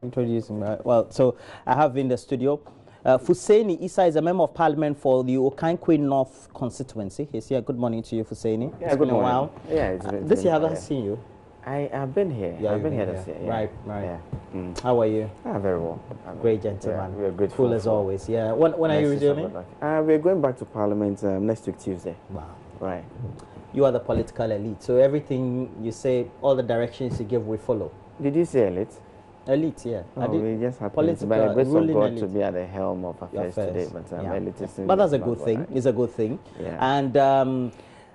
Introducing well, so I have in the studio Fuseni Issa is a member of parliament for the Okankwe North constituency. He's here. Good morning to you, Fuseni. Yeah, it's good been a morning. while. Yeah, this year I haven't seen you. I've been here. Yeah, I've been here this year. Yeah. Right. Yeah. How are you? Very well. Great gentleman. Yeah, we're grateful. Cool as always. Yeah. When are you resuming? We're going back to parliament next week Tuesday. Wow. Right. You are the political elite, so everything you say, all the directions you give, we follow. Did you say elite? Elite, yeah. Oh, we just happened by the grace of God to be at the helm of affairs today, but but that's a good thing. It's a good thing. Yeah. And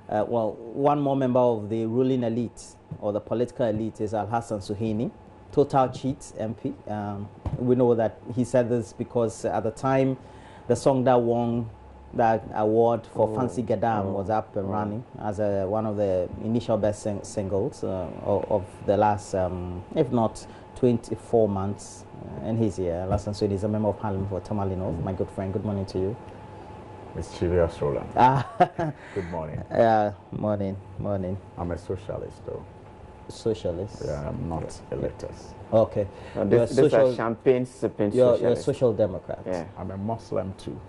well, one more member of the ruling elite or the political elite is Al Hassan Suhaini, total cheat MP. We know that he said this because at the time, the song that won that award for Fancy Gadam was up and running as one of the initial best singles of the last, if not 24 months. And he's here. Hassan Suhaini is a member of parliament for Tamale North. My good friend, good morning to you. Mischievous Roland. Good morning. Morning. I'm a socialist, though. Socialist? Yeah, I'm not elitist. Okay. This is a champagne sipping socialist. You're a social democrat. Yeah. I'm a Muslim, too.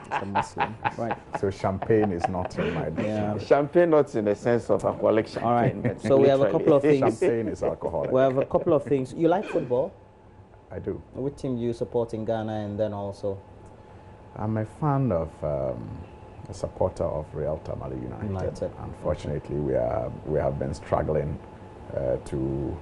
A Muslim, right. So champagne is not in my dictionary. Champagne not in the sense of alcoholic champagne. All right. So we have a couple of things. Champagne is alcoholic. We have a couple of things. You like football? I do. Which team do you support in Ghana and then also? I'm a fan of, a supporter of Real Tamale United. Unfortunately, we have been struggling to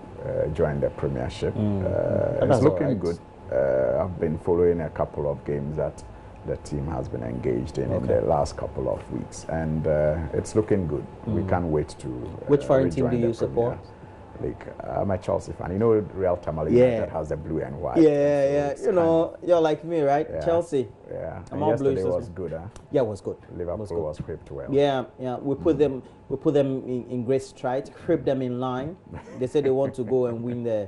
join the Premiership. It's looking good. I've been following a couple of games that the team has been engaged in the last couple of weeks, and it's looking good. We can't wait to. Which foreign team do you support? Like, I'm a Chelsea fan. You know, Real Tamale United has the blue and white. Yeah. You know, you're like me, right? Yeah. Chelsea. Yeah. I'm all blue. Yesterday was good, huh? Yeah, it was good. Liverpool was whipped well. Yeah. We put them in great stride, creep them in line. They said they want to go and win the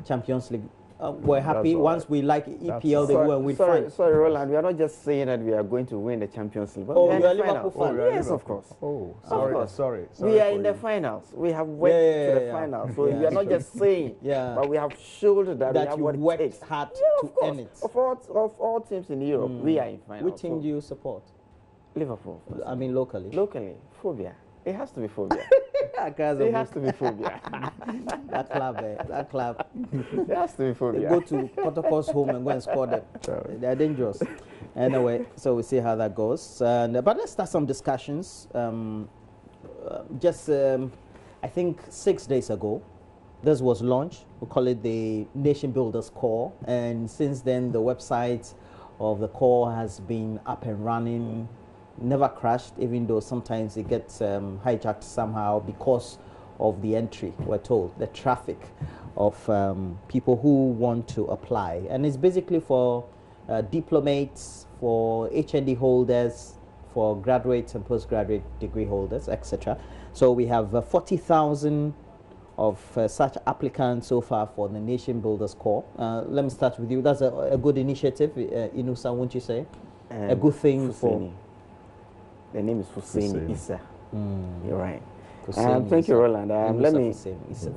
Champions League. We're happy. Once we like EPL, they go and win. Sorry, Roland. We are not just saying that we are going to win the Champions League. Oh, you're a Liverpool fan? Yes, of course. Oh, sorry. We are in the finals. We have went to the finals. So we are not just saying, but we have showed that we have what it takes. Hard to earn it. Of all teams in Europe, we are in finals. Which team do you support? Liverpool. I mean, locally. Locally, phobia. It has to be phobia. It has to be phobia. That club. It has to be phobia. They go to Protocol's home and go and score them. They're dangerous. Anyway, so we see how that goes. But let's start some discussions. I think 6 days ago, this was launched. We call it the Nation Builders Core. And since then, the website of the core has been up and running. Never crashed, even though sometimes it gets hijacked somehow because of the entry, we're told, the traffic of people who want to apply. And it's basically for diplomates, for HND holders, for graduates and postgraduate degree holders, etc. So we have 40,000 of such applicants so far for the Nation Builders Core. Let me start with you. That's a good initiative, Inusa, won't you say? A good thing for... The name is Fuseni Issa. You're right. Thank you, Roland. Let me. It seems to.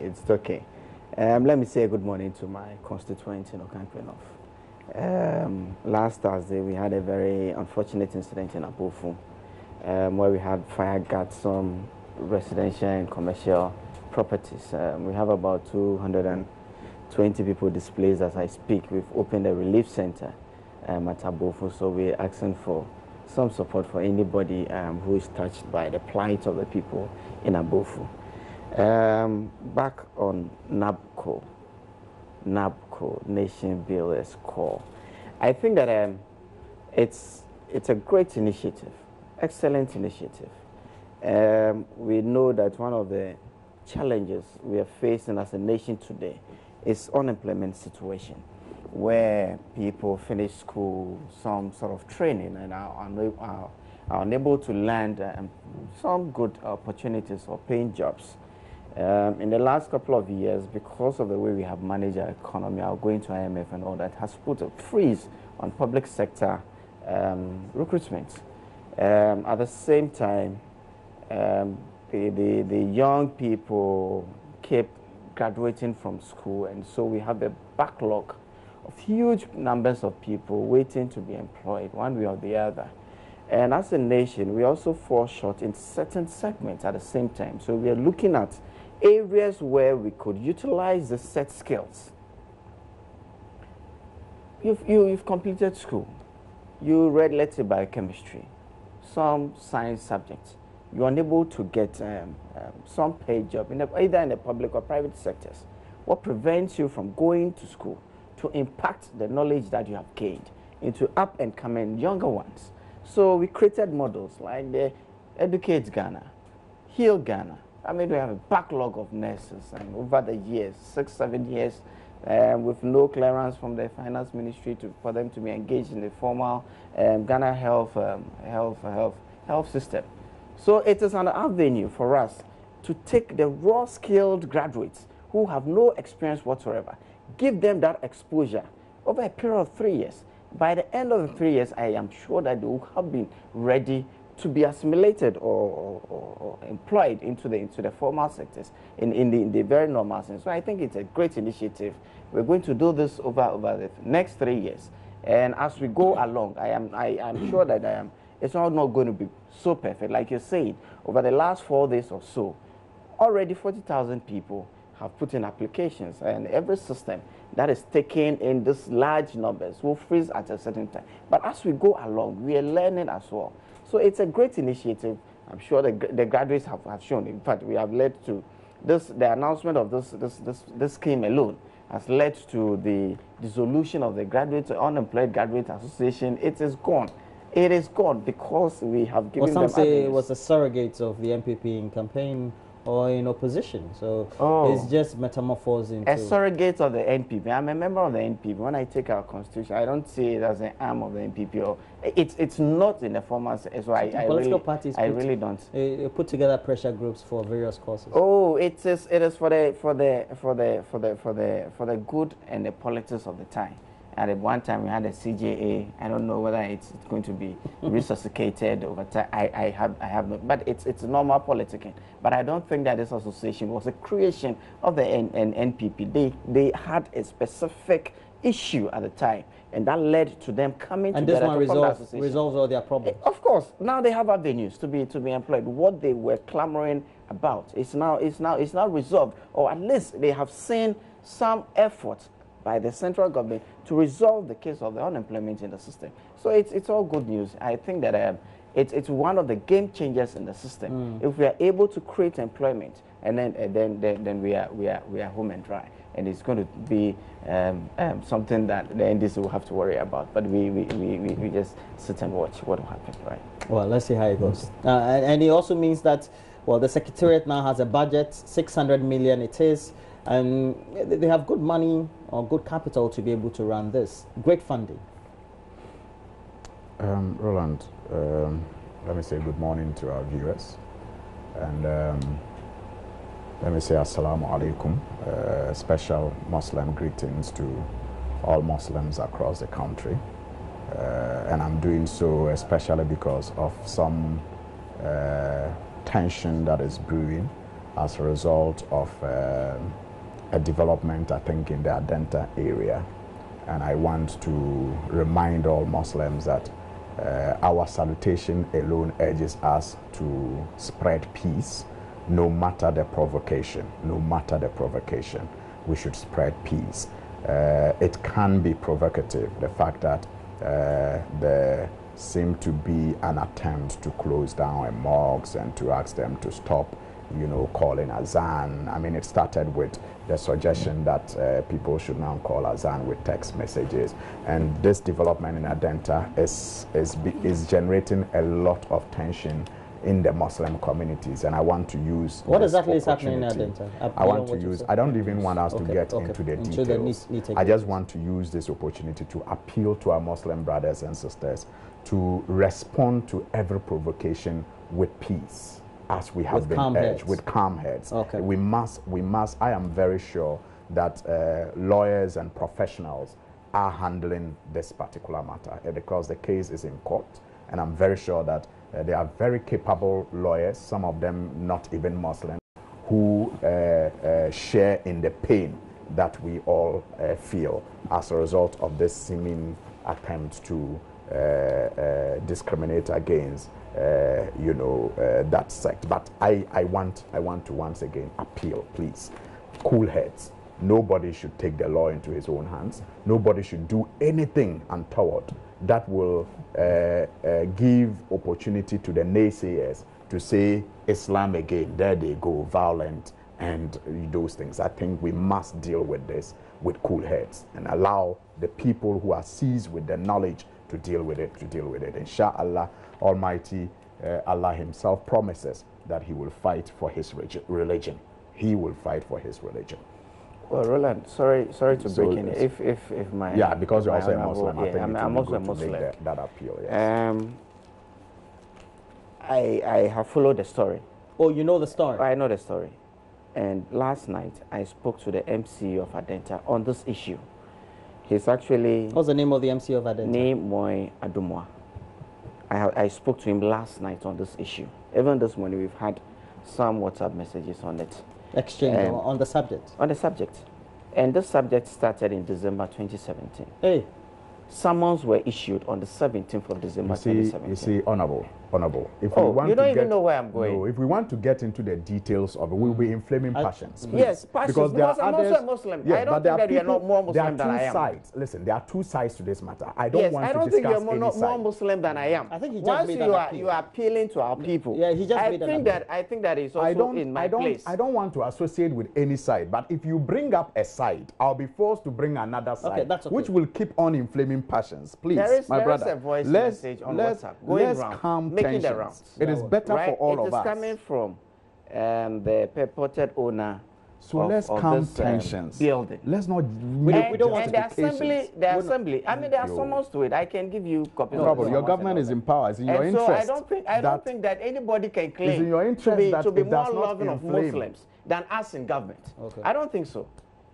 It's okay. Let me say good morning to my constituent in Okankwe North. Last Thursday, we had a very unfortunate incident in Abofu, where we had fire guard some residential and commercial properties. We have about 220 people displaced as I speak. We've opened a relief center at Abofu, so we're asking for some support for anybody who is touched by the plight of the people in Abofu. Back on NABCO, Nation Builders Core. I think that it's a great initiative, excellent initiative. We know that one of the challenges we are facing as a nation today is unemployment situation, where people finish school, some sort of training, and are unable to land some good opportunities or paying jobs. In the last couple of years, because of the way we have managed our economy, our going to IMF and all that, has put a freeze on public sector recruitment. At the same time, the young people, keep graduating from school, and so we have a backlog of huge numbers of people waiting to be employed one way or the other. And as a nation, we also fall short in certain segments at the same time. So we are looking at areas where we could utilize the set skills. You've completed school. You read, let's say, biochemistry, some science subjects. You're unable to get some paid job, either in the public or private sectors. What prevents you from going to school to impact the knowledge that you have gained into up-and-coming younger ones? So we created models like the Educate Ghana, Heal Ghana. I mean, we have a backlog of nurses, and over the years, 6, 7 years, with no clearance from the finance ministry for them to be engaged in the formal Ghana health system. So it is an avenue for us to take the raw skilled graduates who have no experience whatsoever, give them that exposure over a period of 3 years. By the end of the 3 years, I am sure that they will have been ready to be assimilated or employed into the formal sectors in the very normal sense. So I think it's a great initiative. We're going to do this over the next 3 years, and as we go along, I am sure that it's not going to be so perfect. Like you said, over the last 4 days or so, already 40,000 people have put in applications, and every system that is taking in these large numbers will freeze at a certain time. But as we go along, we are learning as well. So it's a great initiative. I'm sure the graduates have shown. In fact, we have led to this. The announcement of this scheme alone has led to the dissolution of the Unemployed Graduate Association. It is gone. It is gone because we have given them. Some say it was a surrogate of the MPP in campaign or in opposition. So it's just metamorphosed into... A surrogate of the NPP. I'm a member of the NPP. When I take our constitution, I don't see it as an arm of the NPP. Or it's not in the formal sense. So political parties really don't. Put together pressure groups for various causes. Oh, it is for the good and the politics of the time. And at one time we had a CJA. I don't know whether it's going to be resuscitated over time. I have no, but it's normal politicking. But I don't think that this association was a creation of the NPP. They had a specific issue at the time, and that led to them coming together. And this one resolves all their problems. Of course, now they have avenues to be employed. What they were clamoring about is now resolved, or at least they have seen some effort by the central government to resolve the case of the unemployment in the system. So it's all good news. I think that it's one of the game changers in the system. If we are able to create employment, and then we are home and dry, and it's going to be something that the NDC will have to worry about. But we just sit and watch what will happen, right? Well, let's see how it goes. And it also means that, well, the Secretariat now has a budget, 600 million it is, and they have good money or good capital to be able to run this. Great funding. Roland, let me say good morning to our viewers, and let me say assalamu alaikum, special Muslim greetings to all Muslims across the country, and I'm doing so especially because of some tension that is brewing as a result of a development, I think, in the Adenta area. And I want to remind all Muslims that our salutation alone urges us to spread peace, no matter the provocation. No matter the provocation, we should spread peace. It can be provocative, the fact that there seemed to be an attempt to close down mosques and to ask them to stop, calling azan. I mean, it started with the suggestion that people should now call azan with text messages, and this development in Adenta is generating a lot of tension in the Muslim communities, and I want to use what exactly is happening in Adenta? I don't even want us to get into the details. I just want to use this opportunity to appeal to our Muslim brothers and sisters to respond to every provocation with peace, as we have been urged, with calm heads. Okay. We must, I am very sure that lawyers and professionals are handling this particular matter because the case is in court, and I'm very sure that they are very capable lawyers, some of them not even Muslim, who share in the pain that we all feel as a result of this seeming attempt to discriminate against that sect. But I want to once again appeal, please, cool heads. Nobody should take the law into his own hands. Nobody should do anything untoward that will give opportunity to the naysayers to say Islam again, there they go, violent and those things. I think we must deal with this with cool heads and allow the people who are seized with the knowledge to deal with it, Inshallah, Almighty Allah himself promises that he will fight for his religion. He will fight for his religion. Well, Roland, sorry to break in. If my because you're also a Muslim, I think I'm also a Muslim. To make that appeal. Yes. I have followed the story. Oh, you know the story? I know the story. And last night I spoke to the MC of Adenta on this issue. He's actually. What's the name of the MC of Adenta? Name Moy Adumwa. I spoke to him last night on this issue. Even this morning we've had some WhatsApp messages on it. Exchange on the subject? On the subject. And this subject started in December 2017. Hey. Summons were issued on the 17th of December 2017. You see, honorable. If we want you don't even know where I'm going. No, if we want to get into the details of it, we'll be inflaming passions. Please. Yes, passions, because I'm also a Muslim. Yes, I don't think that you're not more Muslim than I am. Sides. Listen, there are two sides to this matter. I don't want to discuss I don't think you're more Muslim than I am. I think he just Once made you are appealing to our people. Yeah, he just made that. I think that is also in my place. I don't want to associate with any side, but if you bring up a side, I'll be forced to bring another side, which will keep on inflaming passions. Please, my brother. There is a voice message on WhatsApp going around, making the rounds. It is better for all of us. It is coming from the purported owner. So let's calm tensions. Building. Let's not. We don't want the assembly. I mean, there are summons to it. I can give you copies. No, your government is in power. It's in your interest. So I don't think that anybody can claim to be more loving of Muslims than us in government. Okay. I don't think so.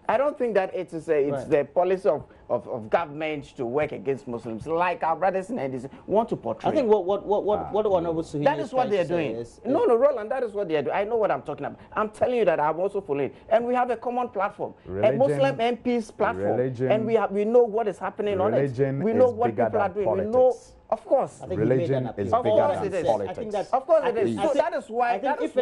I don't think that it's the policy of government to work against Muslims, like our brothers and sisters want to portray. I think what Honorable Suhili that is what they are doing. No, Roland, that is what they are doing. I know what I'm talking about. I'm telling you that I'm also following, and we have a common platform, a Muslim MPs platform, and we know what is happening on it. We know what people are doing. Politics. We know. Of course, religion is bigger than politics. I think that, of course it is. So that is why. That is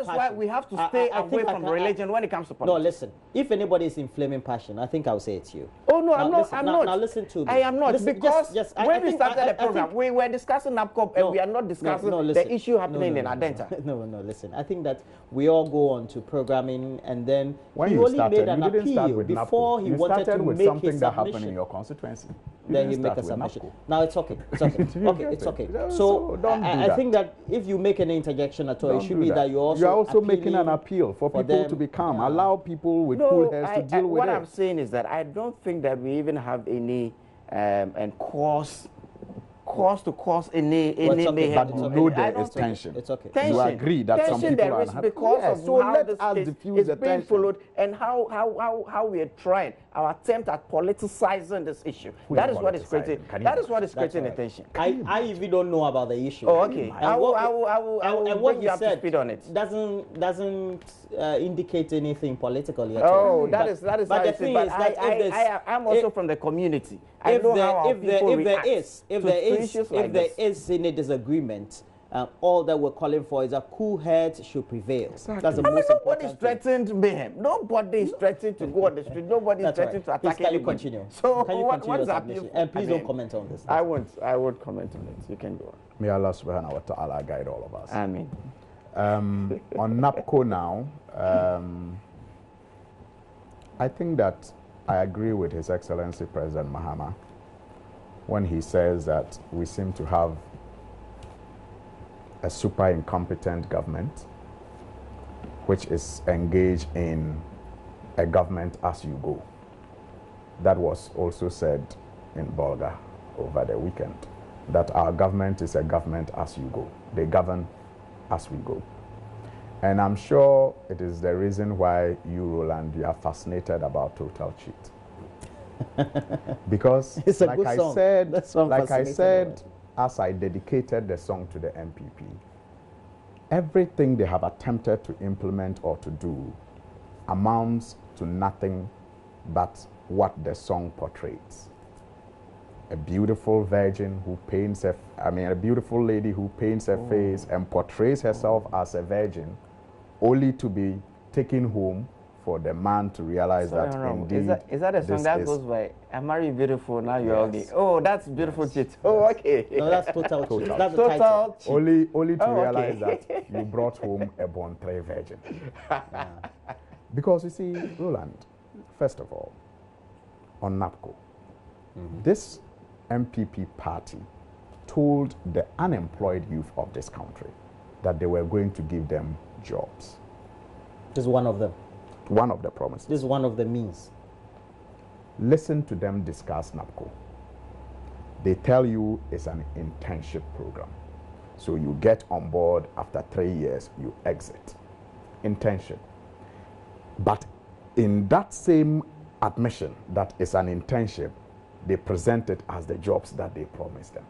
why we have to stay away from religion when it comes to politics. No, listen. If anybody is inflaming passion, I think I'll say it's you. Oh no, I'm not. Now listen to me. I am not, because when we started the program, we were discussing NAPCOP and we are not discussing the issue happening in Adenta. No, listen. I think that we all go on to programming, and then when he you only started, made an appeal before he wanted to make his submission. Something that happened in your constituency. Then he make a submission. Now it's okay. It's okay. It's okay. So I think that if you make any interjection at all, it should be that you're also making an appeal for people to be calm. Allow people with cool heads to deal with it. What I'm saying is that I don't think that we even have any cause to cause any mayhem. But you know there is tension. It's okay. You agree that some people there is because of how this case is being followed and how we are trying our attempt at politicizing this issue. That is what is creating. That is what is creating attention. I even don't know about the issue. Oh, okay. I will what you said speed on it doesn't indicate anything politically. Oh, that is. But the thing is that I'm also from the community. If there is any disagreement, all that we're calling for is a cool head should prevail. Exactly. That's the most important Nobody is threatened mayhem. Nobody is threatened to go on the street. Nobody is threatened to attack anybody. Continue. So can you continue what's happening? And please don't comment on this. I won't comment on it. You can go on. May Allah subhanahu wa ta'ala guide all of us. Amen. On NAPCO now, I think that I agree with His Excellency President Mahama when he says that we seem to have a super incompetent government which is engaged in a government as you go. That was also said in Bolga over the weekend, that our government is a government as you go. They govern as we go. And I'm sure it is the reason why you, Roland, you are fascinated about Total Cheat. Because it's like I said, as I dedicated the song to the MPP, everything they have attempted to implement or to do amounts to nothing but what the song portrays. A beautiful virgin who paints a beautiful lady who paints her face and portrays herself as a virgin, only to be taken home for the man to realize that indeed. Is that a song that goes by, I'm married beautiful, now you're ugly? Oh, that's beautiful chit. Oh, okay. No, that's total. That's total the title. Only to realize that you brought home a born-tray virgin. Because you see, Roland, first of all, on NAPCO, this MPP party told the unemployed youth of this country that they were going to give them jobs. This is one of them. One of the promises. This is one of the means. Listen to them discuss NAPCO. They tell you it's an internship program. So you get on board, after 3 years, you exit. Internship. But in that same admission that it's an internship, they present it as the jobs that they promised them.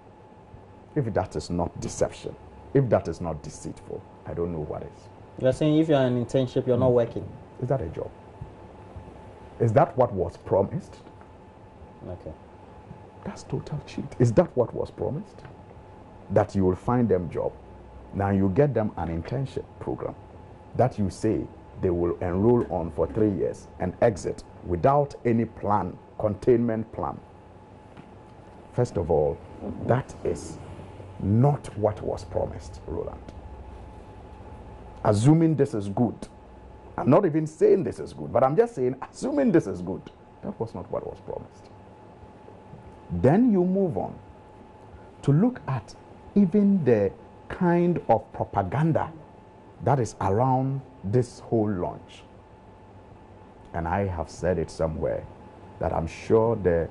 If that is not deception, if that is not deceitful, I don't know what is. You're saying if you're an internship, you're not working. Is that a job? Is that what was promised? Okay. That's total cheat. Is that what was promised? That you will find them job. Now you get them an internship program that you say they will enroll on for 3 years and exit without any plan, containment plan. First of all, that is not what was promised, Roland. Assuming this is good, I'm not even saying this is good, but I'm just saying, assuming this is good, that was not what was promised. Then you move on to look at even the kind of propaganda that is around this whole launch. And I have said it somewhere that I'm sure the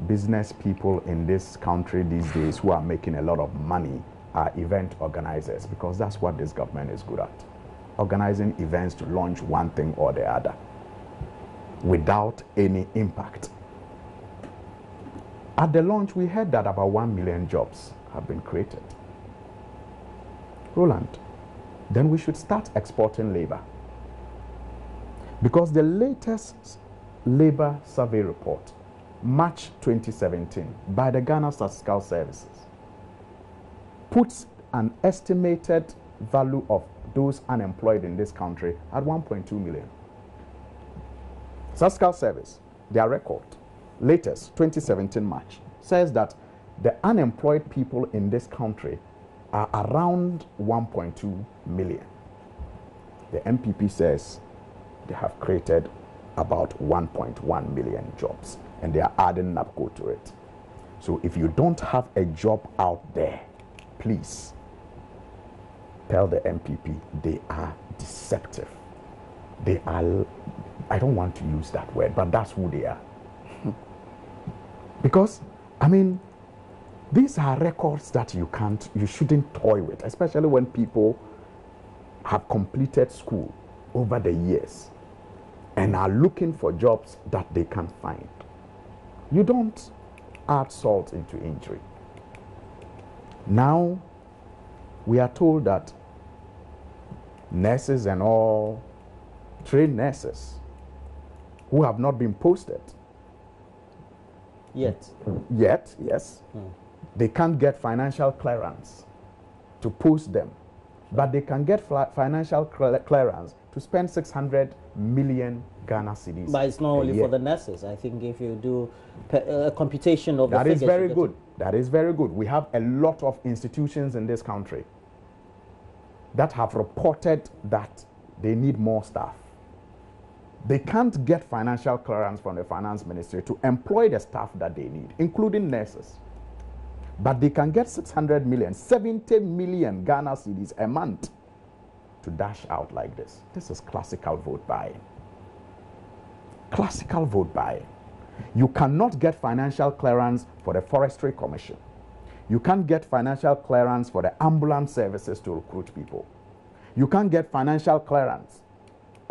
business people in this country these days who are making a lot of money are event organizers, because that's what this government is good at. Organizing events to launch one thing or the other without any impact. At the launch, we heard that about 1 million jobs have been created. Roland, then we should start exporting labor. Because the latest labor survey report, March 2017, by the Ghana Statistical Services, puts an estimated value of those unemployed in this country at 1.2 million. Statistical Service, their record, latest 2017 March, says that the unemployed people in this country are around 1.2 million. The MPP says they have created about 1.1 million jobs, and they are adding NAPCO to it. So if you don't have a job out there, please tell the MPP they are deceptive. They are, I don't want to use that word, but that's who they are. Because, I mean, these are records that you shouldn't toy with, especially when people have completed school over the years and are looking for jobs that they can't find. You don't add salt into injury. Now, we are told that nurses and all, trained nurses who have not been posted yet, yes, they can't get financial clearance to post them, but they can get financial clearance to spend 600 million Ghana cedis. But it's not only for the nurses. I think if you do a computation of that the is very good. That is very good. We have a lot of institutions in this country that have reported that they need more staff. They can't get financial clearance from the finance ministry to employ the staff that they need, including nurses. But they can get 600 million, 70 million Ghana cedis a month to dash out like this. This is classical vote buying. Classical vote buying. You cannot get financial clearance for the Forestry Commission. You can't get financial clearance for the ambulance services to recruit people. You can't get financial clearance.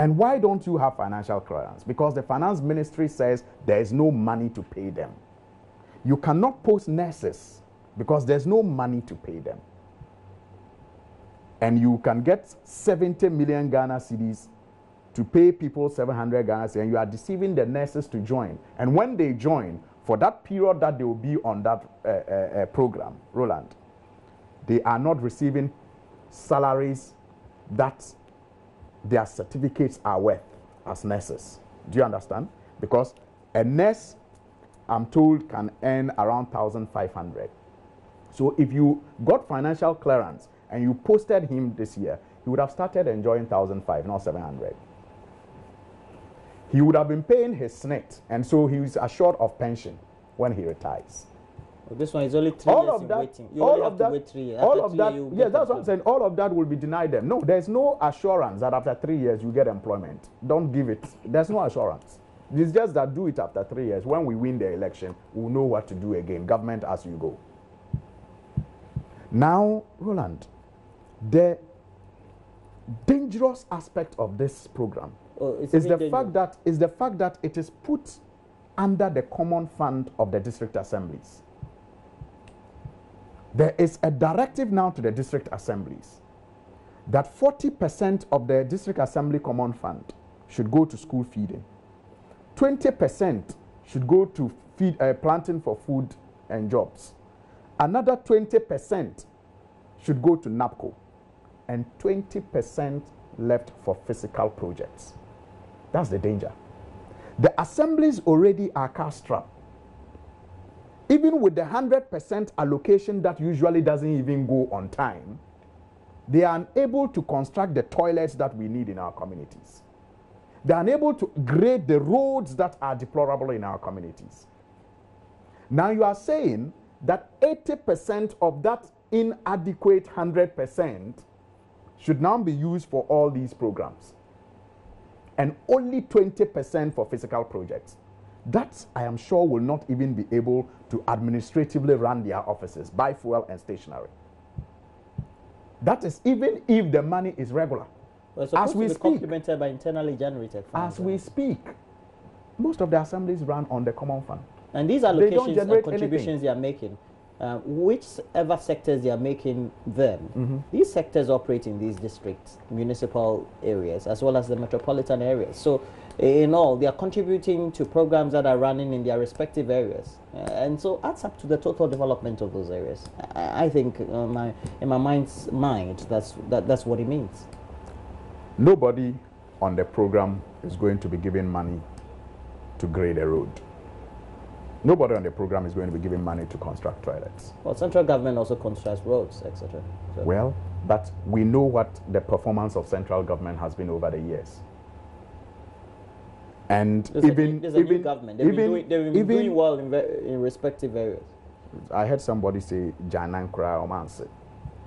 And why don't you have financial clearance? Because the finance ministry says there is no money to pay them. You cannot post nurses because there's no money to pay them. and you can get 70 million Ghana cedis to pay people 700 Ghana cedis, and you are deceiving the nurses to join. And when they join, for that period that they will be on that program, Roland, they are not receiving salaries that their certificates are worth as nurses. Do you understand? Because a nurse, I'm told, can earn around 1,500. So if you got financial clearance and you posted him this year, he would have started enjoying 1,500, not 700. He would have been paying his SNET, and so he is assured of pension when he retires. Well, this one is only 3 years in waiting. You only have to wait 3 years. All of that, yes, that's what I'm saying. All of that will be denied them. No, there's no assurance that after 3 years you get employment. Don't give it. There's no assurance. It's just that do it after 3 years. When we win the election, we'll know what to do again. Government as you go. Now, Roland, the dangerous aspect of this program is the fact that it is put under the common fund of the district assemblies. There is a directive now to the district assemblies that 40% of the district assembly common fund should go to school feeding. 20% should go to planting for food and jobs. Another 20% should go to NAPCO, and 20% left for physical projects. That's the danger. The assemblies already are cash-strapped. Even with the 100% allocation that usually doesn't even go on time, they are unable to construct the toilets that we need in our communities. They are unable to grade the roads that are deplorable in our communities. Now you are saying that 80% of that inadequate 100% should now be used for all these programs, and only 20% for physical projects. That, I am sure, will not even be able to administratively run their offices, buy fuel and stationery. That is even if the money is regular. Well, it's supposed to be complemented by internally generated funds. As we speak, most of the assemblies run on the common fund. And these allocations and contributions they are making, whichever sectors they are making them, these sectors operate in these districts, municipal areas, as well as the metropolitan areas. So in all, they are contributing to programs that are running in their respective areas. And so adds up to the total development of those areas. I think in my mind's mind, that's what it means. Nobody on the program is going to be given money to grade a road. Nobody on the program is going to be given money to construct toilets. Well, central government also constructs roads, etc. So. Well, but we know what the performance of central government has been over the years. And there's a new government. They've been doing well in respective areas. I heard somebody say, Janankra Omanse.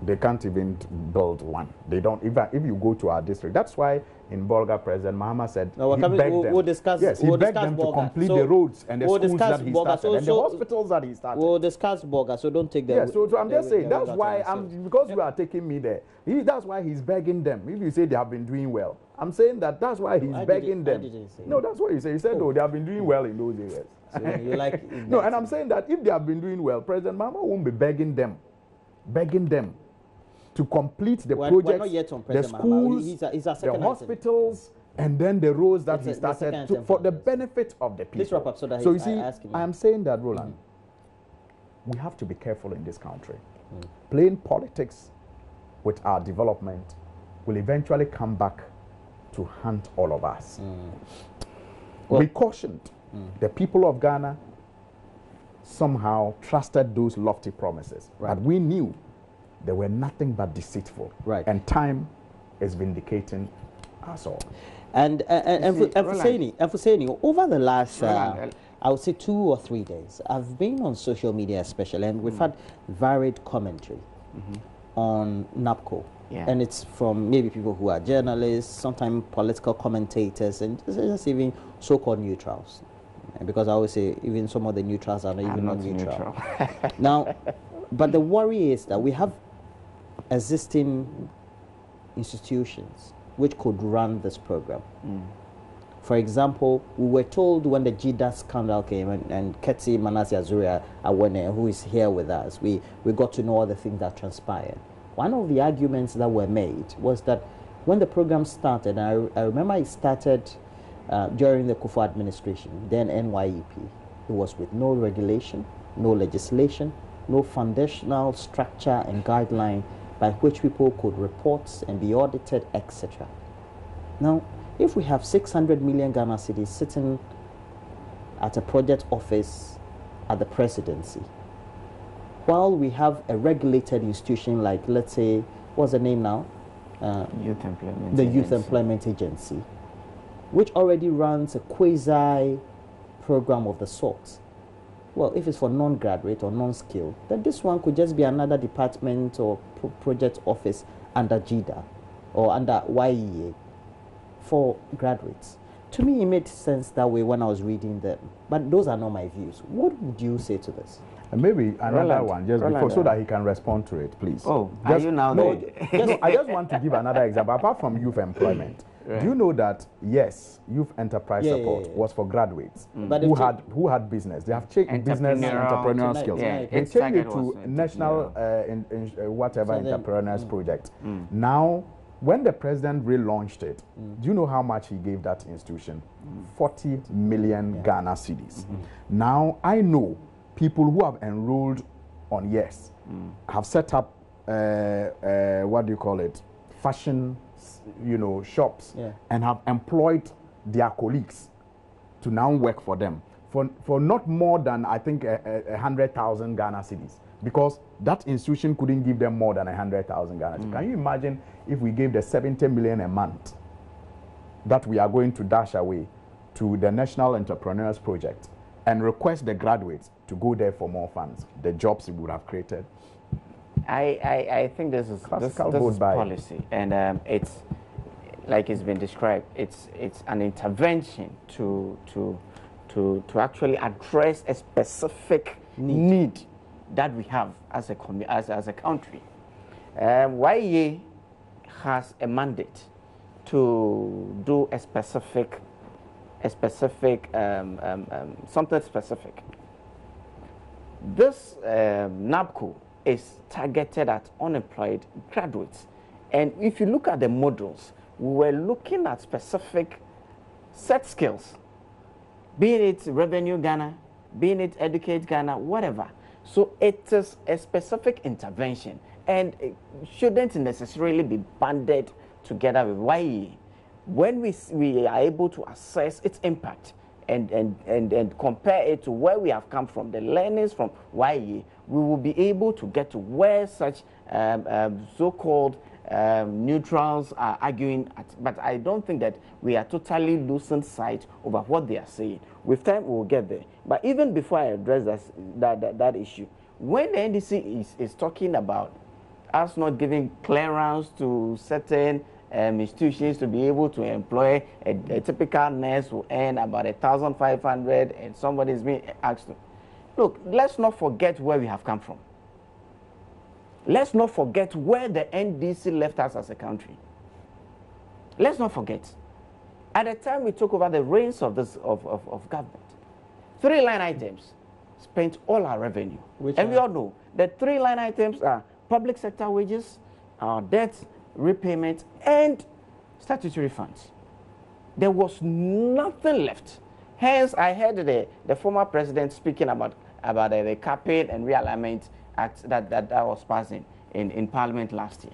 They can't even build one. They don't, even if you go to our district. That's why in Bolga, President Mahama said he begged them. He begged them to complete the roads and the schools that he started and the hospitals that he started. We'll discuss Bolga, so don't take them. Yeah, so I'm just saying, that's why because you are taking me there, that's why he's begging them. If you say they have been doing well, I'm saying that's why he's begging them. No, that's what you say. You said, they have been doing well in those areas. So you like no, and I'm saying that if they have been doing well, President Mahama won't be begging them to complete the projects, not yet on the schools, the hospitals, and then the roads that he started for the benefit of the people. Please wrap up so that you see, I am saying that, Roland, we have to be careful in this country. Playing politics with our development will eventually come back to haunt all of us. We cautioned. The people of Ghana somehow trusted those lofty promises. Right. But we knew they were nothing but deceitful. Right. And time is vindicating us all. And Fuseni, over the last, I would say 2 or 3 days, I've been on social media especially, and we've had varied commentary on NAPCO. Yeah. And it's from maybe people who are journalists, sometimes political commentators, and just even so-called neutrals. Because I always say even some of the neutrals are not even neutral. Now, but the worry is that we have existing institutions which could run this program. For example, we were told when the GDAS scandal came and Ketsi Manasi Azuria Awene, who is here with us, we got to know all the things that transpired. one of the arguments that were made was that when the program started, and I remember it started during the Kufuor administration, then NYEP, it was with no regulation, no legislation, no foundational structure and guideline by which people could report and be audited, etc. Now, if we have 600 million Ghana cedis sitting at a project office at the presidency, while we have a regulated institution like, let's say, what's the name now? Youth Employment the Agency. Youth Employment Agency, which already runs a quasi program of the sort. Well, if it's for non-graduate or non-skilled, then this one could just be another department or project office under JIDA or under YEA for graduates. To me, it made sense that way when I was reading them. But those are not my views. What would you say to this? And maybe another Roland, one, just before, so that he can respond to it, please. Oh, just, are you now no, there? no, I just want to give another example. Apart from youth employment, do you know that, yes, youth enterprise support was for graduates But who had business. They have changed business entrepreneurial skills. Yeah, They changed it to national whatever So then, entrepreneurs project. Now, when the president relaunched it, do you know how much he gave that institution? 40 million Ghana cedis. Now, I know people who have enrolled on YES have set up, what do you call it, fashion, shops, and have employed their colleagues to now work for them for not more than, I think, 100,000 Ghana cedis, because that institution couldn't give them more than 100,000 Ghana cedis. Can you imagine if we gave the 70 million a month that we are going to dash away to the National Entrepreneurs Project and request the graduates to go there for more funds, the jobs it would have created? I think this is policy, and it's like it's been described. It's an intervention to actually address a specific need that we have as a country. YEA has a mandate to do something specific. This NABCO is targeted at unemployed graduates. And if you look at the modules, we were looking at specific set skills, be it Revenue Ghana, be it Educate Ghana, whatever. So it is a specific intervention, and it shouldn't necessarily be banded together with YEA. When we are able to assess its impact and compare it to where we have come from, the learnings from YEA, we will be able to get to where such so-called neutrals are arguing at. But I don't think that we are totally losing sight over what they are saying. With time, we will get there. But even before I address that issue, when the NDC is talking about us not giving clearance to certain institutions to be able to employ a typical nurse who earn about 1,500, and somebody is being asked to. Look, let's not forget where we have come from. Let's not forget where the NDC left us as a country. Let's not forget. At the time we took over the reins of government, 3 line items spent all our revenue. We all know the 3 line items are public sector wages, our debt repayment, and statutory funds. There was nothing left. Hence, I heard the former president speaking about the capping and realignment act that was passed in Parliament last year.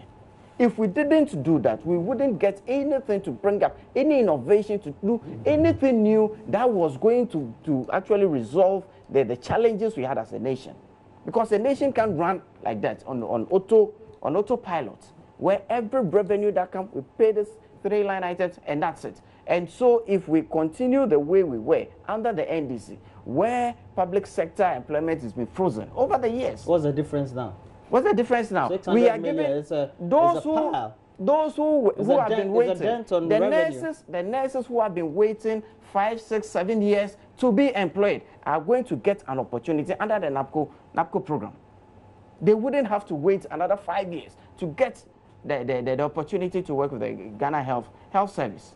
If we didn't do that, we wouldn't get anything to bring up, any innovation to do anything new that was going to actually resolve the challenges we had as a nation. Because a nation can run like that on autopilot, where every revenue that comes, we pay this 3 line items, and that's it. And so if we continue the way we were under the NDC, where public sector employment has been frozen over the years. What's the difference now? What's the difference now? We are giving those who have been waiting, the nurses who have been waiting 5, 6, 7 years to be employed are going to get an opportunity under the NABCO program. They wouldn't have to wait another 5 years to get the opportunity to work with the Ghana Health Service.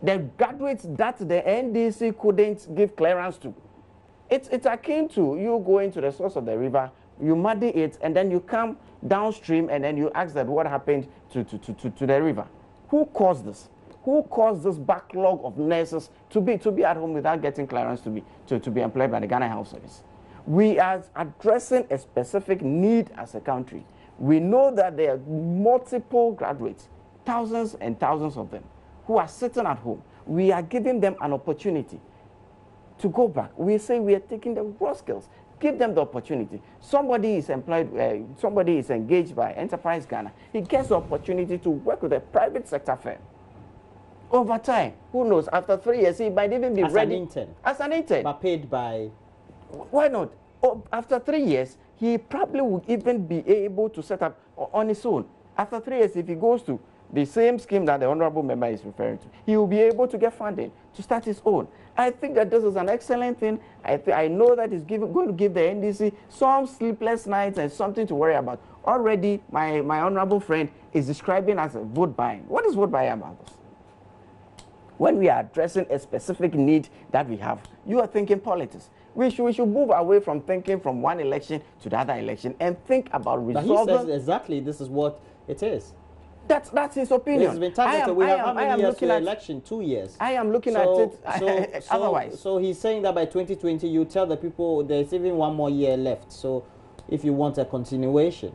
The graduates that the NDC couldn't give clearance to. It's akin to you going to the source of the river you muddy it, and then you come downstream, and then you ask that what happened to the river. Who caused this? Who caused this backlog of nurses to be at home without getting clearance to be employed by the Ghana Health Service? We are addressing a specific need as a country. We know that there are multiple graduates, thousands and thousands of them, who are sitting at home. We are giving them an opportunity to go back. We say we are taking the raw skills. Give them the opportunity. Somebody is employed, somebody is engaged by Enterprise Ghana. He gets the opportunity to work with a private sector firm. Over time, who knows, after 3 years, he might even be ready. As an intern. But paid by... Why not? Oh, after 3 years, he probably would even be able to set up on his own. After 3 years, if he goes to the same scheme that the honorable member is referring to, he will be able to get funding to start his own. I think that this is an excellent thing. I know that it's going to give the NDC some sleepless nights and something to worry about. Already, my honorable friend is describing as a vote buying. What is vote buying about this? When we are addressing a specific need that we have, you are thinking politics. We should move away from thinking from one election to the other election and think about resolving. But he says exactly this is what it is. That's his opinion. It's been targeted. We have how many years to the election? 2 years. I am looking at it otherwise. So he's saying that by 2020, you tell the people there's even 1 more year left. So if you want a continuation,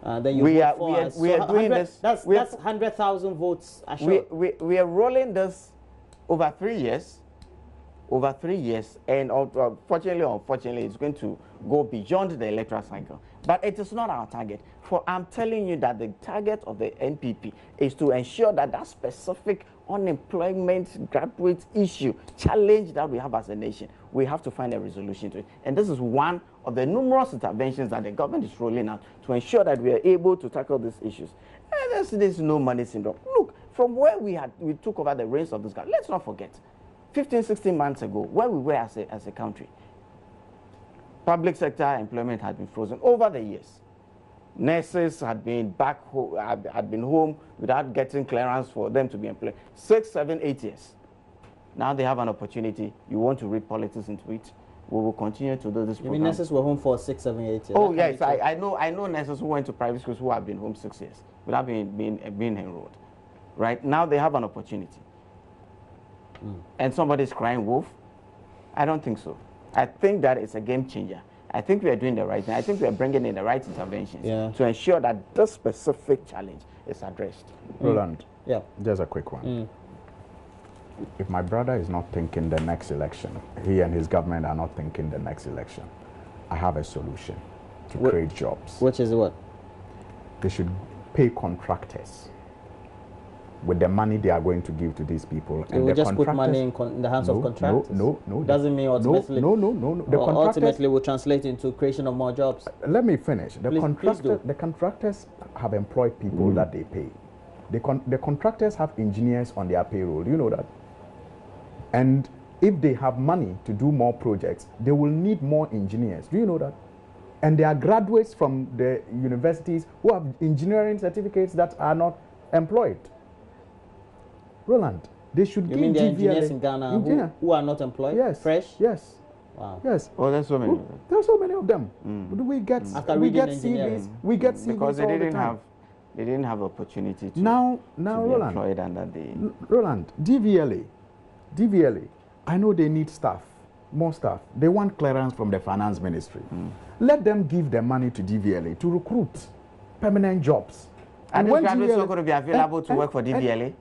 then you vote for us. We are doing this. That's 100,000 votes assured. We are rolling this over 3 years. Over 3 years, and fortunately or unfortunately, it's going to go beyond the electoral cycle. But it is not our target. For I'm telling you that the target of the NPP is to ensure that that specific unemployment graduate issue, challenge that we have as a nation, we have to find a resolution to it. And this is one of the numerous interventions that the government is rolling out to ensure that we are able to tackle these issues. And there's no money syndrome. Look, from where we took over the reins of this country, let's not forget, 15, 16 months ago, where we were as a country, public sector employment had been frozen over the years. Nurses had been back home, had been home without getting clearance for them to be employed. 6, 7, 8 years. Now they have an opportunity. You want to read politics into it? We will continue to do this program. You mean nurses were home for 6, 7, 8 years? Oh yes, I know nurses who went to private schools who have been home 6 years without being enrolled. Right now they have an opportunity. And somebody's crying wolf? I don't think so. I think that it's a game changer. I think we are doing the right thing. I think we are bringing in the right interventions to ensure that this specific challenge is addressed. Roland, just a quick one. If my brother is not thinking the next election, he and his government are not thinking the next election, I have a solution to create jobs. Which is what? They should pay contractors with the money they are going to give to these people. They will just put money in the hands of contractors? No. Doesn't mean ultimately... No. The ultimately will translate into creation of more jobs. Let me finish. Please the contractors have employed people that they pay. The contractors have engineers on their payroll. Do you know that? And if they have money to do more projects, they will need more engineers. Do you know that? And there are graduates from the universities who have engineering certificates that are not employed. Roland, they should give mean the engineers in Ghana who are not employed? Yes. Fresh? Yes. Wow. Yes. Oh, there's so many. There are so many of them. We get CVs. We get CVs because they all didn't the time. they didn't have opportunity to now be Roland, employed under the Roland, DVLA. I know they need staff, more staff. They want clearance from the finance ministry. Let them give the money to DVLA to recruit permanent jobs. And when graduates are going to be available to work for DVLA,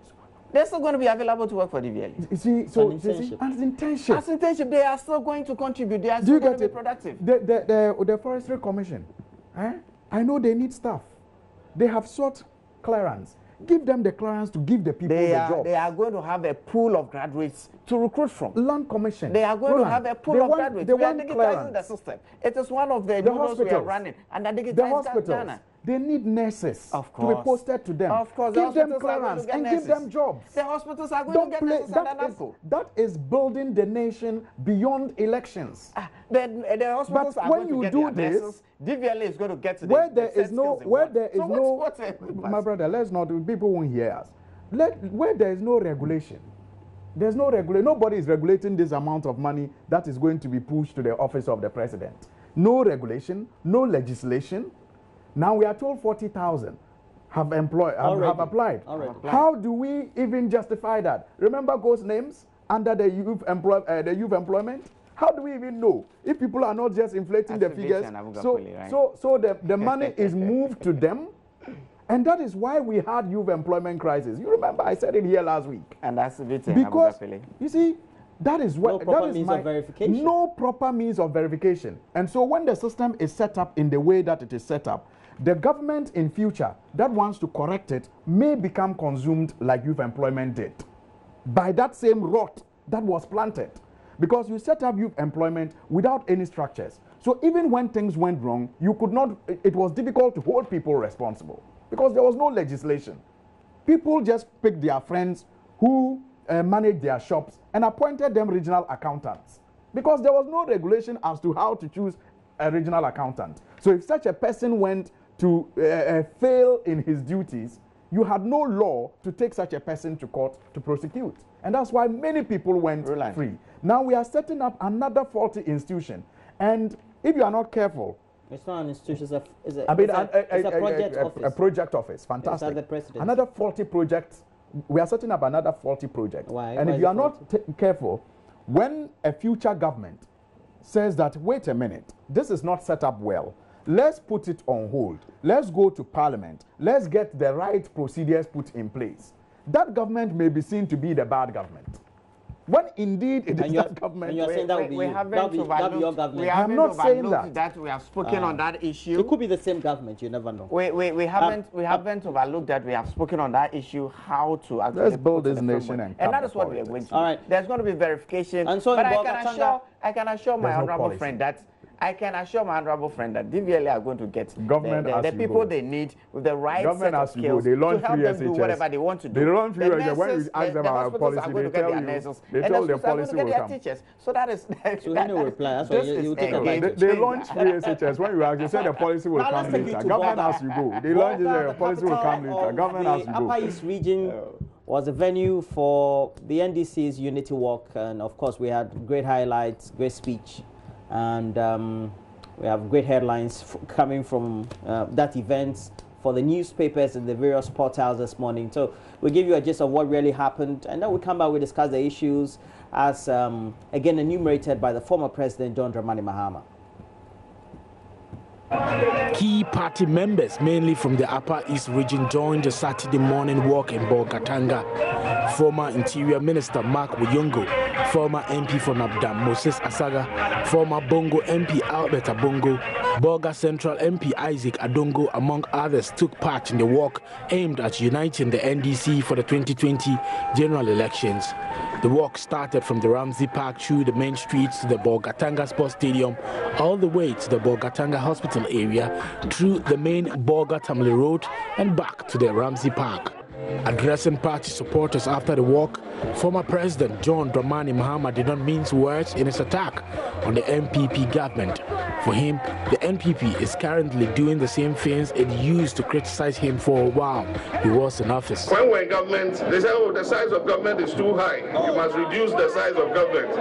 they're still going to be available to work for DVLA. You see, so as internship, they are still going to contribute. They are still going to be productive. The Forestry Commission, I know they need staff. They have sought clearance. Give them the clearance to give the people the job. They are going to have a pool of graduates to recruit from. Land Commission. They are going to have a pool of graduates. We are digitizing the system. It is one of the models we are running. And the hospitals. They need nurses to be posted to them. Of course, give them clearance and give them jobs. The hospitals are going to get nurses that is building the nation beyond elections. The hospitals are going to get their nurses. DVLA is going to get to where there is no, my brother, let's not, people won't hear us. Where there is no regulation, nobody is regulating this amount of money that is going to be pushed to the office of the president. no regulation, no legislation. Now we are told 40,000 have applied. How do we even justify that? Remember those names under the youth employment? How do we even know if people are not just inflating the figures? So the money is moved to them, and that is why we had youth employment crisis. You remember I said it here last week. And that's because you see, that is what no proper means of verification. And so when the system is set up in the way that it is set up, the government in future that wants to correct it may become consumed like youth employment did by that same rot that was planted. Because you set up youth employment without any structures. So even when things went wrong, you could not, it was difficult to hold people responsible because there was no legislation. People just picked their friends who managed their shops and appointed them regional accountants because there was no regulation as to how to choose a regional accountant. So if such a person went to fail in his duties, you had no law to take such a person to court to prosecute. And that's why many people went free. Now we are setting up another faulty institution. And if you are not careful... It's not an institution, it's a project office. A project office, fantastic. It's the president. Another faulty project. We are setting up another faulty project. Why? And if you are not careful, when a future government says that, wait a minute, this is not set up well, let's put it on hold. Let's go to Parliament. Let's get the right procedures put in place. That government may be seen to be the bad government. When indeed it is that government. And you're saying that would be your government. I'm not saying that. We have spoken on that issue. It could be the same government, you never know. We haven't overlooked that. We have spoken on that issue, how to actually let's build this nation and that is what we are going to do. All right. There's going to be verification. And so but I can assure my honorable friend that DVLA are going to get the people they need with the right set of skills to help them do whatever they want to do. They launch free SHS. When we ask them about policy, they tell you, they tell the policy will come. Teachers. So that is... So they will reply. That's why you take a They launch free SHS. When you ask, they say the policy will come later. Government as you go. They launch the policy will come later. Government as you go. Upper East region was a venue for the NDC's Unity Walk. And of course, we had great highlights, great speech. And we have great headlines coming from that event for the newspapers and the various portals this morning. So we'll give you a gist of what really happened, and then we'll come back, we'll discuss the issues as, again, enumerated by the former President John Dramani Mahama. Key party members, mainly from the Upper East region, joined the Saturday morning walk in Bolgatanga. Former Interior Minister Mark Wuyongo, former MP for Nabdam Moses Asaga, former Bongo MP Albert Abongo, Bolga Central MP Isaac Adongo, among others, took part in the walk aimed at uniting the NDC for the 2020 general elections. The walk started from the Ramsey Park through the main streets to the Bolgatanga Sports Stadium, all the way to the Bolgatanga Hospital area, through the main Bolga Tamale Road and back to the Ramsey Park. Addressing party supporters after the walk, former President John Dramani Mahama did not mince words in his attack on the NPP government. For him, the NPP is currently doing the same things it used to criticize him for a while he was in office. When we're in government, they say, oh, the size of government is too high. You must reduce the size of government.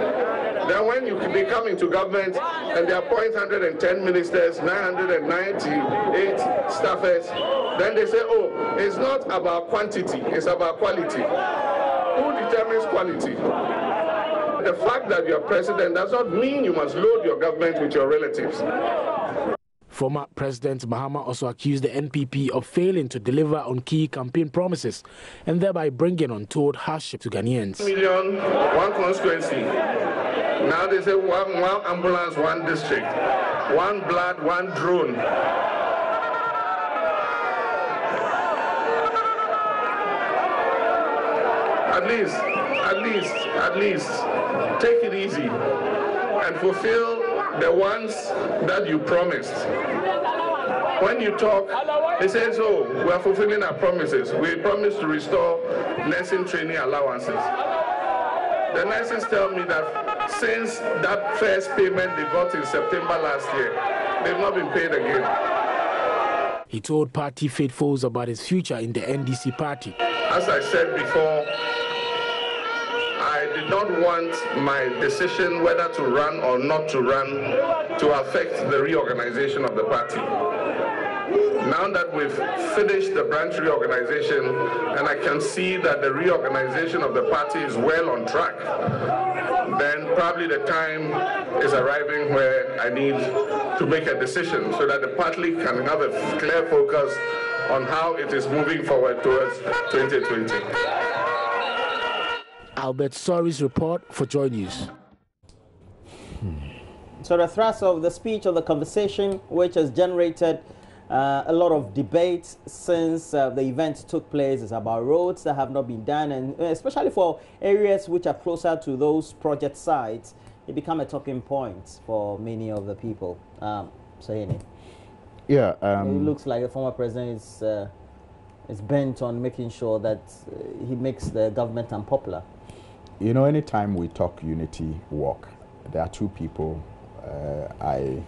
Then when they come into government and they appoint 110 ministers, 998 staffers, then they say, oh, it's not about quantity, it's about quality. Who determines quality? The fact that you're president does not mean you must load your government with your relatives. Former President Mahama also accused the NPP of failing to deliver on key campaign promises and thereby bringing untold hardship to Ghanaians. 1 million, one constituency. Now they say one ambulance, one district. One blood, one drone. At least, take it easy and fulfill the ones that you promised. When you talk, they say, so we are fulfilling our promises. We promised to restore nursing training allowances. The nurses tell me that since that first payment they got in September last year, they've not been paid again. He told party faithfuls about his future in the NDC party. As I said before, I did not want my decision whether to run or not to run to affect the reorganization of the party. Now that we've finished the branch reorganization and I can see that the reorganization of the party is well on track, then probably the time is arriving where I need to make a decision so that the party can have a clear focus on how it is moving forward towards 2020. Albert Sori's report for Joy News. So the thrust of the speech, of the conversation, which has generated a lot of debate since the event took place, is about roads that have not been done, and especially for areas which are closer to those project sites, it become a talking point for many of the people. Yeah, it looks like the former president is bent on making sure that he makes the government unpopular. You know, anytime we talk unity walk, there are two people I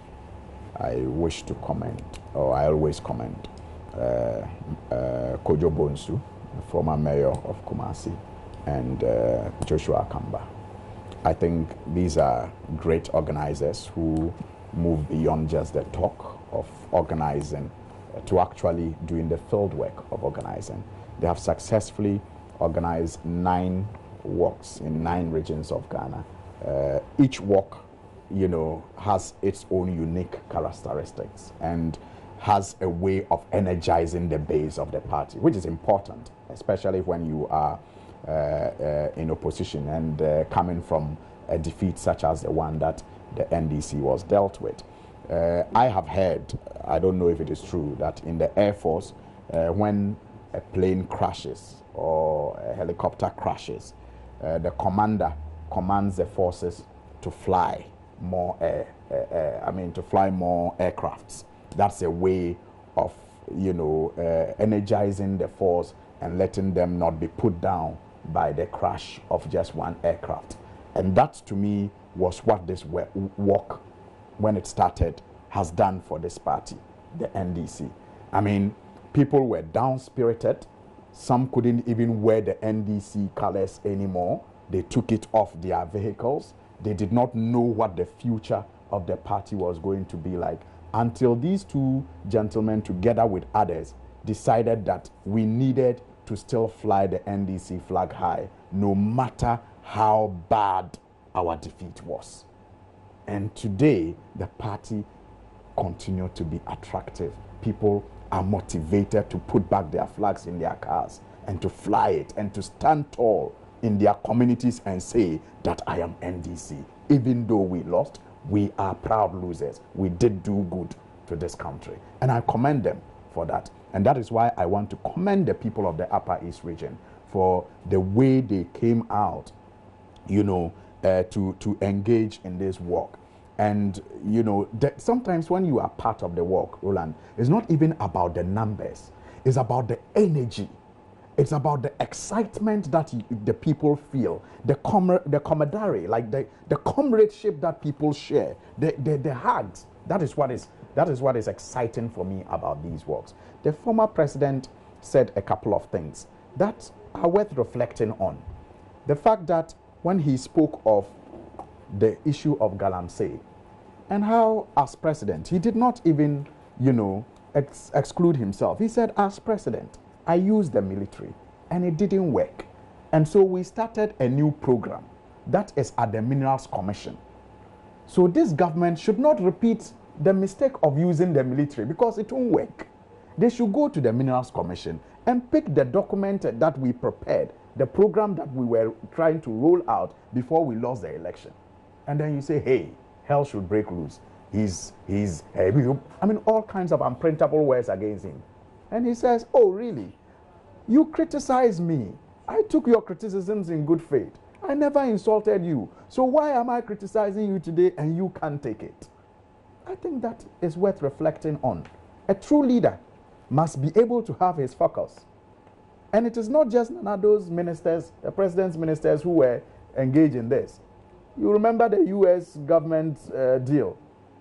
wish to commend, or I always commend. Kojo Bonsu, former mayor of Kumasi, and Joshua Kamba. I think these are great organizers who move beyond just the talk of organizing to actually doing the field work of organizing. They have successfully organized 9 walks in 9 regions of Ghana. Each walk, you know, has its own unique characteristics and has a way of energizing the base of the party, which is important, especially when you are in opposition and coming from a defeat such as the one that the NDC was dealt with. I have heard, I don't know if it is true, that in the Air Force, when a plane crashes or a helicopter crashes, the commander commands the forces to fly more to fly more aircrafts. That's a way of, you know, energizing the force and letting them not be put down by the crash of just one aircraft. And that, to me, was what this walk, when it started, has done for this party, the NDC. I mean, people were down-spirited. Some couldn't even wear the NDC colors anymore. They took it off their vehicles. They did not know what the future of the party was going to be like until these two gentlemen, together with others, decided that we needed to still fly the NDC flag high, no matter how bad our defeat was. And today, the party continued to be attractive. People are motivated to put back their flags in their cars and to fly it and to stand tall in their communities and say that I am NDC. Even though we lost, we are proud losers. We did do good to this country. And I commend them for that. And that is why I want to commend the people of the Upper East region for the way they came out, you know, to engage in this work. And, you know, sometimes when you are part of the work, Roland, it's not even about the numbers. It's about the energy. It's about the excitement that the people feel, the camaraderie, like the comradeship that people share, the hugs. That is what is exciting for me about these walks. The former president said a couple of things that are worth reflecting on. The fact that when he spoke of the issue of Galamsey and how, as president, he did not even, you know, exclude himself. He said, as president, I used the military and it didn't work. And so we started a new program that is at the Minerals Commission. So this government should not repeat the mistake of using the military because it won't work. They should go to the Minerals Commission and pick the document that we prepared, the program that we were trying to roll out before we lost the election. And then you say, hey, hell should break loose. I mean, all kinds of unprintable words against him. And he says, oh, really? You criticize me. I took your criticisms in good faith. I never insulted you. So why am I criticizing you today and you can't take it? I think that is worth reflecting on. A true leader must be able to have his focus. And it is not just those ministers, the president's ministers who were engaged in this. You remember the U.S. government deal,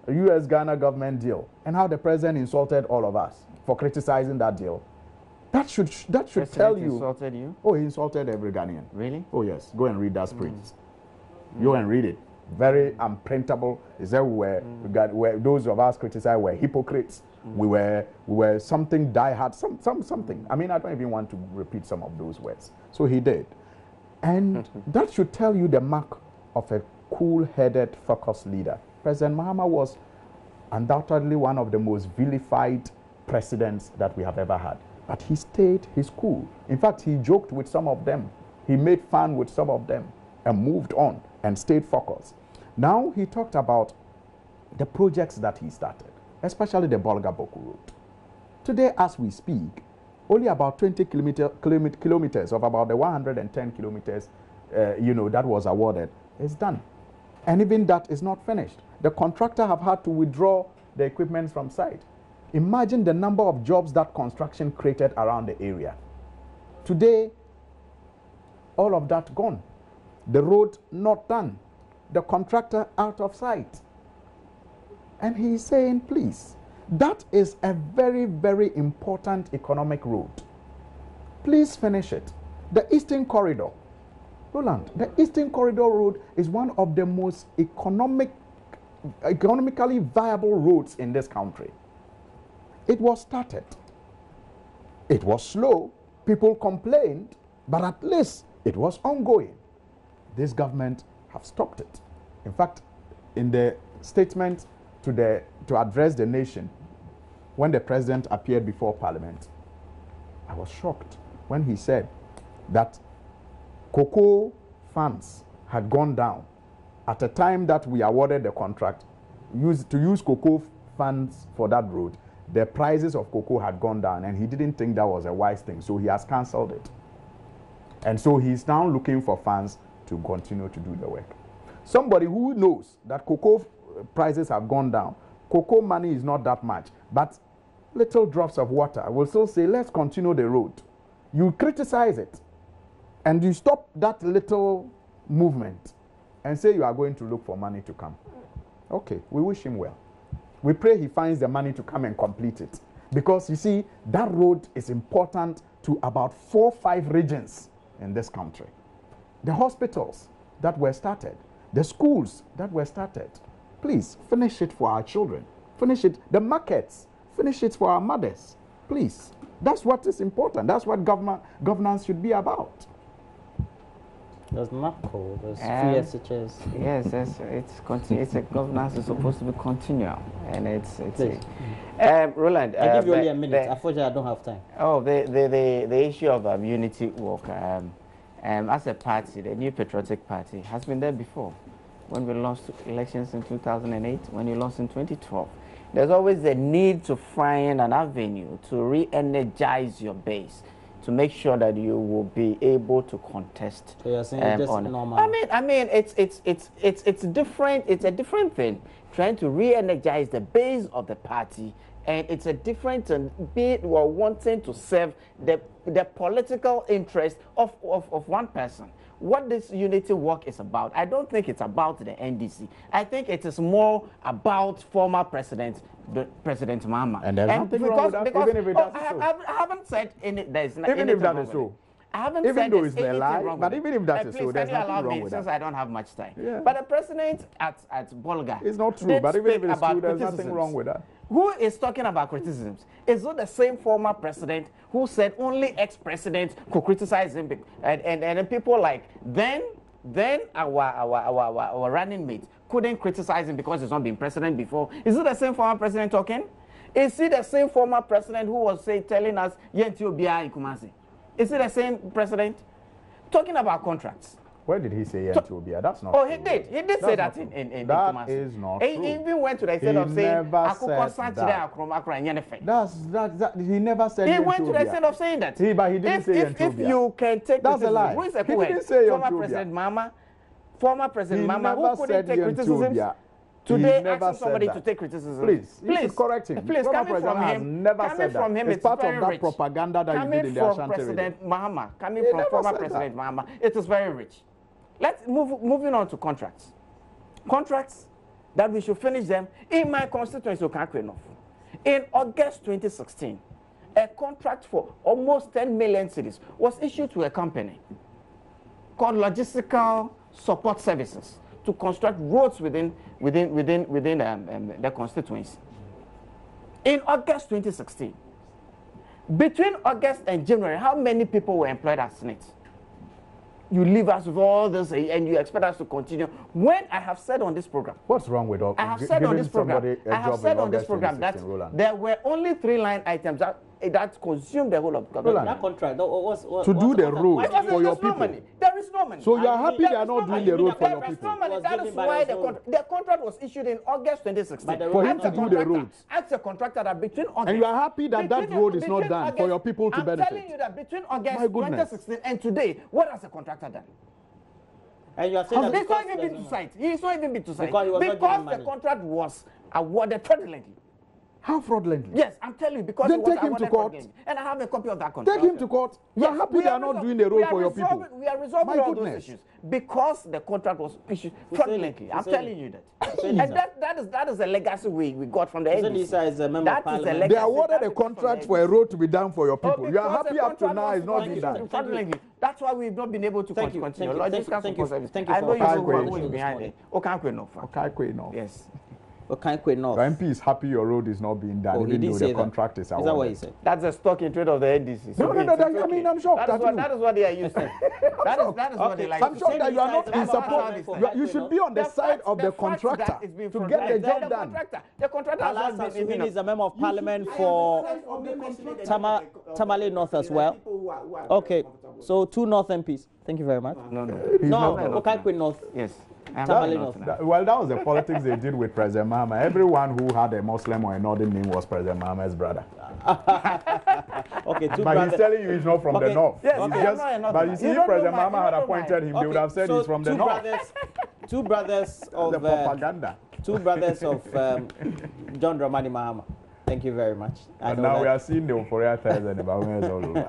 the U.S.-Ghana government deal, and how the president insulted all of us for criticizing that deal. That should tell you. Insulted you? Oh, he insulted every Ghanaian. Really? Oh yes. Go and read that speech. Go and read it. Very unprintable. Is everywhere. Where those of us criticized were hypocrites. We were something diehard. Something. I mean, I don't even want to repeat some of those words. So he did, and that should tell you the mark of a cool-headed, focused leader. President Mahama was undoubtedly one of the most vilified presidents that we have ever had. But he stayed his cool. In fact, he joked with some of them. He made fun with some of them and moved on and stayed focused. Now he talked about the projects that he started, especially the Bolga-Boku road. Today, as we speak, only about 20 kilometers of about the 110 kilometers, that was awarded is done. And even that is not finished. The contractor have had to withdraw the equipment from site. Imagine the number of jobs that construction created around the area. Today, all of that gone. The road not done. The contractor out of sight. And he's saying, please, that is a very, very important economic road. Please finish it. The Eastern Corridor. Roland, the Eastern Corridor Road is one of the most economically viable roads in this country. It was started. It was slow. People complained, but at least it was ongoing. This government have stopped it. In fact, in the statement to address the nation, when the president appeared before Parliament, I was shocked when he said that cocoa funds had gone down at a time that we awarded the contract to use cocoa funds for that road. The prices of cocoa had gone down, and he didn't think that was a wise thing, so he has cancelled it. And so he's now looking for funds to continue to do the work. Somebody who knows that cocoa prices have gone down, cocoa money is not that much, but little drops of water will still say, let's continue the road. You criticize it, and you stop that little movement and say you are going to look for money to come. Okay, we wish him well. We pray he finds the money to come and complete it. Because you see, that road is important to about 4 or 5 regions in this country. The hospitals that were started, the schools that were started, please finish it for our children. Finish it, the markets, finish it for our mothers. Please. That's what is important. That's what governance should be about. There's NAPCO, there's FSHS. Yes, it's a governance is supposed to be continual, and it's Roland. I give you only a minute. Unfortunately, I don't have time. Oh, the issue of unity work. As a party, the New Patriotic Party has been there before. When we lost elections in 2008, when you lost in 2012, there's always a need to find an avenue to re-energize your base, to make sure that you will be able to contest. So you're saying just normal. I mean, it's different. It's a different thing. Trying to re-energize the base of the party, and it's a different bit or wanting to serve the political interest of one person. What this unity work is about, I don't think it's about the NDC. I think it is more about former President Mahama. And there's nothing wrong with that, even if it does so. I haven't said any. There's even if that is so. I haven't even said though it's a lie, wrong but with even if that is please, so, there's nothing wrong with since that. I don't have much time. Yeah. But the president at Bolga, it's not true, but even if it's true, there's nothing wrong with that. Who is talking about criticisms? Is it the same former president who said only ex-presidents could criticize him, and people like then our running mate couldn't criticize him because he's not been president before? Is it the same former president talking? Is it the same former president who was telling us Yenti Obia in Kumasi? Is it the same president talking about contracts? Where did he say Yenti Obia? That's not true. He did say that in that Kumasi. Is not true. He even went to the extent of saying he never said he went to the extent of saying that. But he didn't say Yenti Obia. If you can take that's a lie. Who is a he didn't say former President Mahama who couldn't take criticisms. Today, asking somebody to take criticism. Please, you should correct him. Please, coming from him, never said that. It's part of that propaganda that you did in the Ashanti President Mahama, coming from former President Mahama, it is very rich. Let's moving on to contracts. Contracts that we should finish them in my constituency, Okakwenof. In August 2016, a contract for almost 10 million cedis was issued to a company called Logistical Support Services to construct roads within the constituency. In August 2016, between August and January, how many people were employed as SNIT? You leave us with all this and you expect us to continue. When I have said on this program, what's wrong with all? I have said on this program that there were only 3 line items that consumed the whole of government. That contract to do the road for your people. There is no money. So you are happy they are not doing the road for your people. That is why the contract was issued in August 2016. For him to do the roads. Ask a contractor that between August. And you are happy that that road is not done for your people to benefit. I'm telling you that between August 2016 and today, what has the contractor done? And you are saying that he's not even been to site. He's not even been to site. Because the contract was awarded fraudulently. How fraudulently? Yes, I'm telling you, because then take him to court. And I have a copy of that contract. Take him to court. You are happy they are not doing the road for your people. We are resolving all those issues because the contract was issued fraudulently. I'm telling you that. And that is a legacy we got from the NDC. They awarded a contract for a road to be done for your people. You are happy up to now it's not being done. Fraudulently. That's why we've not been able to continue. Thank you. I know you know who is behind it. Okay, yes. The MP is happy your road is not being done, even though the contract is awarded. Is that what he said? That's the stock in trade of the NDC. No, I mean, I'm shocked. That is what they are used to. That is what they like. I'm shocked that you are not in support. You should be on the side of the contractor to get the job done. The contractor has not been. He is a member of parliament for Tamale North as well. Okay, so 2 North MPs. Thank you very much. No, Okaikwe North. Yes. Well, that was the politics they did with President Mahama. Everyone who had a Muslim or a Northern name was President Mahama's brother. Okay, but he's telling you he's not from the north. Yes, but you see, if President Mahama had appointed him, they would have said he's from the north. Two brothers of the propaganda. Two brothers of John Dramani Mahama. Thank you very much. And now we are seeing the Euphoria Thursday.